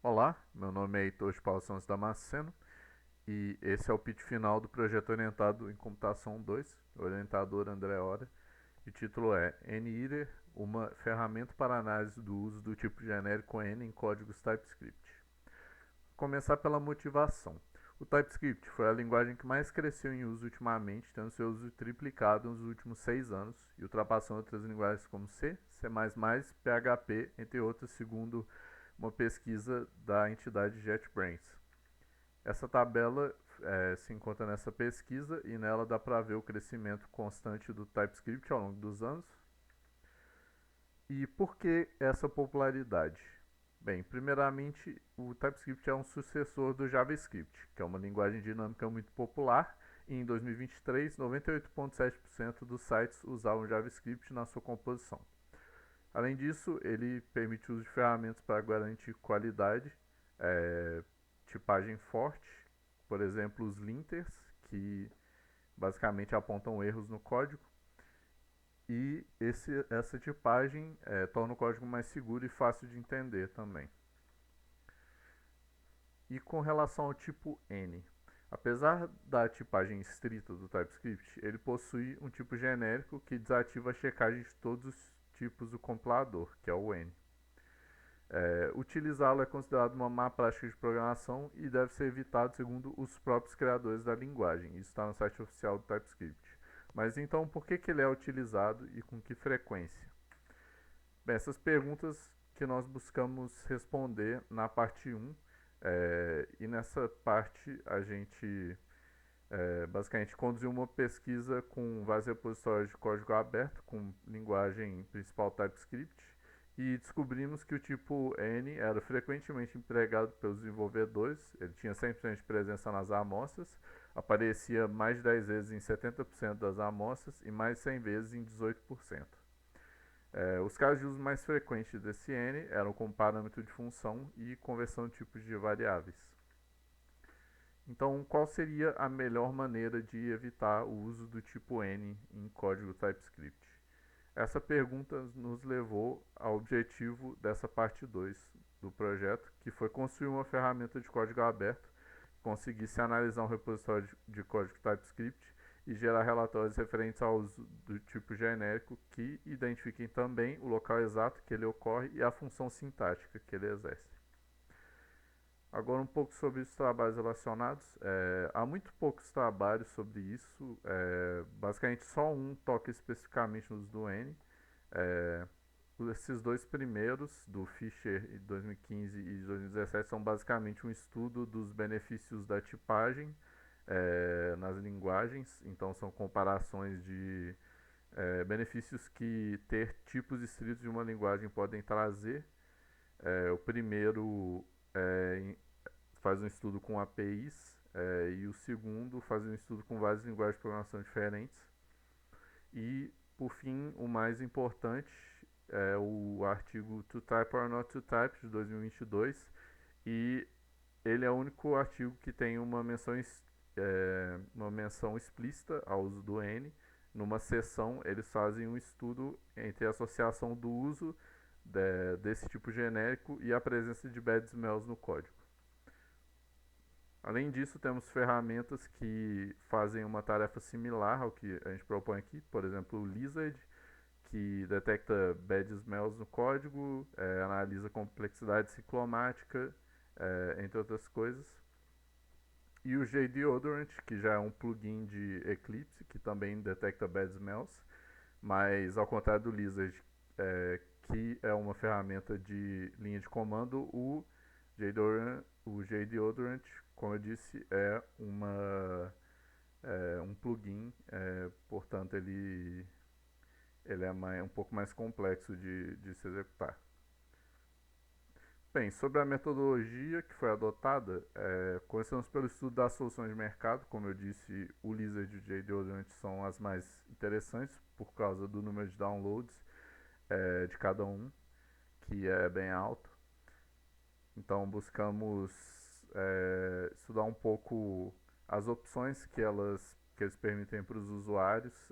Olá, meu nome é Heitor de Paulo Santos Damasceno e esse é o pitch final do projeto orientado em computação 2, orientador André Ora, e o título é NIRER, uma ferramenta para análise do uso do tipo genérico N em códigos TypeScript. Vou começar pela motivação. O TypeScript foi a linguagem que mais cresceu em uso ultimamente, tendo seu uso triplicado nos últimos 6 anos e ultrapassando outras linguagens como C, C++, PHP, entre outras, segundo uma pesquisa da entidade JetBrains. Essa tabela se encontra nessa pesquisa e nela dá para ver o crescimento constante do TypeScript ao longo dos anos. E por que essa popularidade? Bem, primeiramente, o TypeScript é um sucessor do JavaScript, que é uma linguagem dinâmica muito popular, e em 2023, 98,7% dos sites usavam JavaScript na sua composição. Além disso, ele permite o uso de ferramentas para garantir qualidade, tipagem forte, por exemplo, os linters, que basicamente apontam erros no código, e essa tipagem torna o código mais seguro e fácil de entender também. E com relação ao tipo N, apesar da tipagem estrita do TypeScript, ele possui um tipo genérico que desativa a checagem de todos os tipos do compilador, que é o N. Utilizá-lo é considerado uma má prática de programação e deve ser evitado segundo os próprios criadores da linguagem. Isso está no site oficial do TypeScript. Mas então, por que ele é utilizado e com que frequência? Bem, essas perguntas que nós buscamos responder na parte 1, e nessa parte a gente basicamente conduziu uma pesquisa com vários repositórios de código aberto, com linguagem principal TypeScript, e descobrimos que o tipo N era frequentemente empregado pelos desenvolvedores, ele tinha 100% de presença nas amostras, aparecia mais de 10 vezes em 70% das amostras e mais de 100 vezes em 18%. Os casos de uso mais frequentes desse N eram como parâmetro de função e conversão de tipos de variáveis. Então, qual seria a melhor maneira de evitar o uso do tipo N em código TypeScript? Essa pergunta nos levou ao objetivo dessa parte 2 do projeto, que foi construir uma ferramenta de código aberto que conseguisse analisar um repositório de código TypeScript e gerar relatórios referentes ao uso do tipo genérico que identifiquem também o local exato que ele ocorre e a função sintática que ele exerce. Agora um pouco sobre os trabalhos relacionados. Há muito poucos trabalhos sobre isso. Basicamente só um toca especificamente no uso do N. É, esses dois primeiros, do Fischer de 2015 e de 2017, são basicamente um estudo dos benefícios da tipagem nas linguagens. Então são comparações de benefícios que ter tipos estritos de uma linguagem podem trazer. O primeiro é, faz um estudo com APIs e o segundo faz um estudo com várias linguagens de programação diferentes. E, por fim, o mais importante é o artigo To Type or Not to Type de 2022 e ele é o único artigo que tem uma menção explícita ao uso do N. Numa sessão, eles fazem um estudo entre a associação do uso desse tipo genérico e a presença de bad smells no código. Além disso, temos ferramentas que fazem uma tarefa similar ao que a gente propõe aqui, por exemplo, o Lizard, que detecta bad smells no código, analisa complexidade ciclomática, entre outras coisas. E o JDeodorant, que já é um plugin de Eclipse, que também detecta bad smells, mas ao contrário do Lizard, que é uma ferramenta de linha de comando, o JDeodorant, como eu disse, um plugin, portanto ele é um pouco mais complexo de se executar. Bem, sobre a metodologia que foi adotada, começamos pelo estudo das soluções de mercado. Como eu disse, o Lizard e o JDeodorant são as mais interessantes por causa do número de downloads de cada um, que é bem alto. Então buscamos estudar um pouco as opções que eles permitem para os usuários,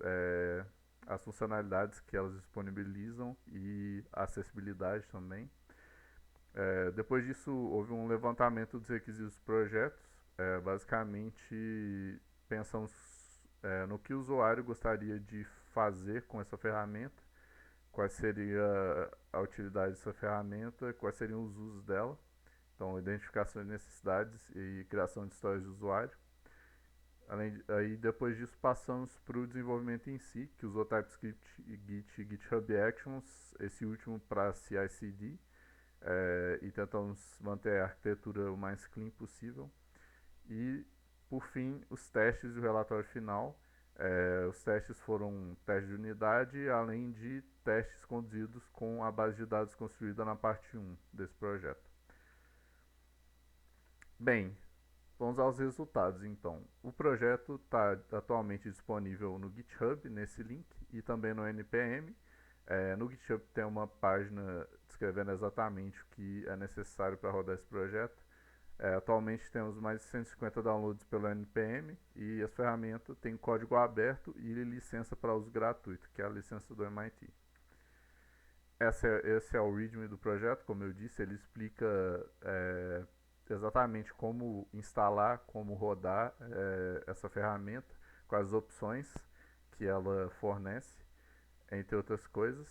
as funcionalidades que elas disponibilizam e a acessibilidade também. Depois disso, houve um levantamento dos requisitos dos projetos. Basicamente, pensamos no que o usuário gostaria de fazer com essa ferramenta, qual seria a utilidade dessa ferramenta, quais seriam os usos dela. Então, identificação de necessidades e criação de histórias de usuário. Aí depois disso passamos para o desenvolvimento em si, que usou TypeScript e Git e GitHub Actions, esse último para CI/CD, e tentamos manter a arquitetura o mais clean possível. E por fim, os testes e o relatório final. Os testes foram testes de unidade, além de testes conduzidos com a base de dados construída na parte 1 desse projeto. Bem, vamos aos resultados então. O projeto está atualmente disponível no GitHub, nesse link, e também no NPM. No GitHub tem uma página descrevendo exatamente o que é necessário para rodar esse projeto. Atualmente temos mais de 150 downloads pelo NPM e as ferramentas têm código aberto e licença para uso gratuito, que é a licença do MIT. Esse é o README do projeto, como eu disse, ele explica exatamente como instalar, como rodar essa ferramenta, quais opções que ela fornece, entre outras coisas.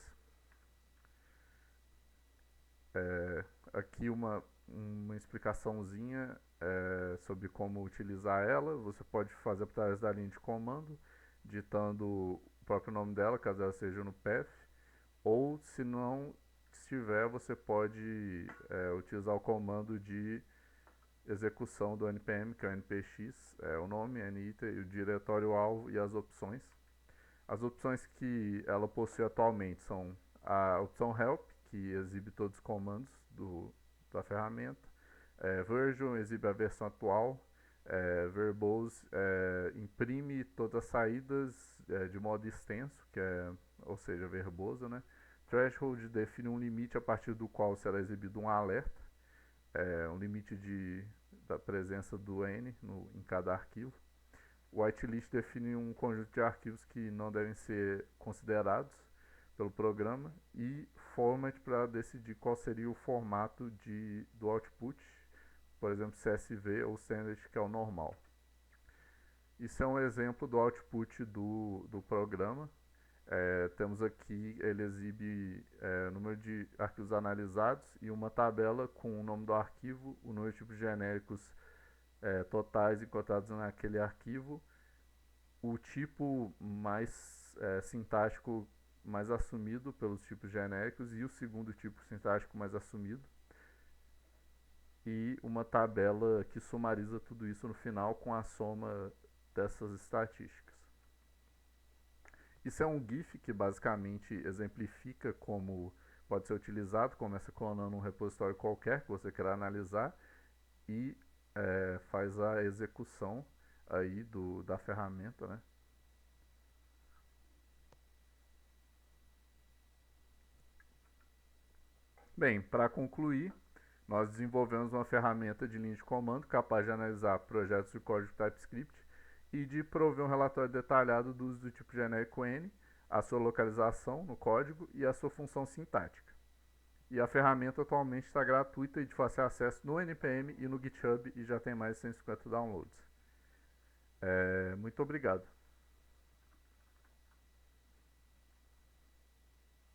Aqui uma explicaçãozinha sobre como utilizar ela. Você pode fazer através da linha de comando, digitando o próprio nome dela, caso ela seja no path, ou se não estiver, você pode utilizar o comando de execução do NPM, que é o npx, o nome, niter, o diretório-alvo e as opções. As opções que ela possui atualmente são a opção help, que exibe todos os comandos da ferramenta, version, exibe a versão atual, verbose, imprime todas as saídas de modo extenso, ou seja, verboso, né? Threshold define um limite a partir do qual será exibido um alerta, um limite da presença do N em cada arquivo. O whitelist define um conjunto de arquivos que não devem ser considerados pelo programa, e format para decidir qual seria o formato do output, por exemplo, CSV ou standard, que é o normal. Isso é um exemplo do output do programa. Temos aqui, ele exibe o número de arquivos analisados e uma tabela com o nome do arquivo, o número de tipos genéricos totais encontrados naquele arquivo, o tipo mais sintático mais assumido pelos tipos genéricos e o segundo tipo sintático mais assumido, e uma tabela que sumariza tudo isso no final com a soma dessas estatísticas. Isso é um GIF que basicamente exemplifica como pode ser utilizado. Começa clonando um repositório qualquer que você queira analisar e faz a execução aí da ferramenta, né? Bem, para concluir, nós desenvolvemos uma ferramenta de linha de comando capaz de analisar projetos de código TypeScript e de prover um relatório detalhado do uso do tipo genérico N, a sua localização no código e a sua função sintática. E a ferramenta atualmente está gratuita e de fácil acesso no NPM e no GitHub, e já tem mais de 150 downloads. Muito obrigado.